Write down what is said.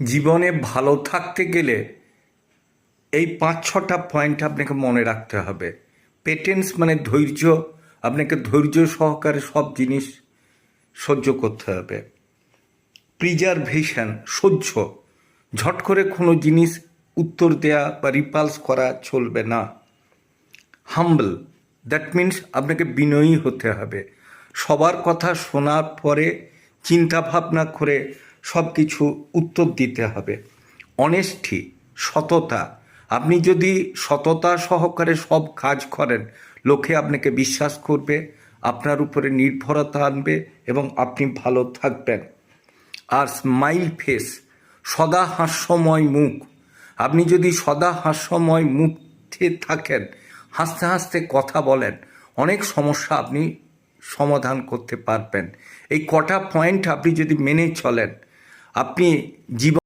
জীবনে ভালো থাকতে গেলে এই ৫-৬টা পয়েন্ট আপনাকে মনে রাখতে হবে। পেটেন্স মানে ধৈর্য, আপনাকে ধৈর্য সহকারে সব জিনিস সহ্য করতে হবে। প্রিজারভেশন, সহ্য, ঝট করে কোনো জিনিস উত্তর দেয়া বা রিপালস করা চলবে না। হাম্বল, দ্যাট মিন্স আপনাকে বিনয়ী হতে হবে। সবার কথা শোনার পরে চিন্তা ভাবনা করে সব কিছু উত্তর দিতে হবে। অনেস্টি, সততা, আপনি যদি সততা সহকারে সব কাজ করেন, লোকে আপনাকে বিশ্বাস করবে, আপনার উপরে নির্ভরতা আনবে এবং আপনি ভালো থাকবেন। আর স্মাইল ফেস, সদা হাস্যময় মুখ, আপনি যদি সদা হাস্যময় মুখে থাকেন, হাসতে হাসতে কথা বলেন, অনেক সমস্যা আপনি সমাধান করতে পারবেন। এই কটা পয়েন্ট আপনি যদি মেনে চলেন, আপনি জীবন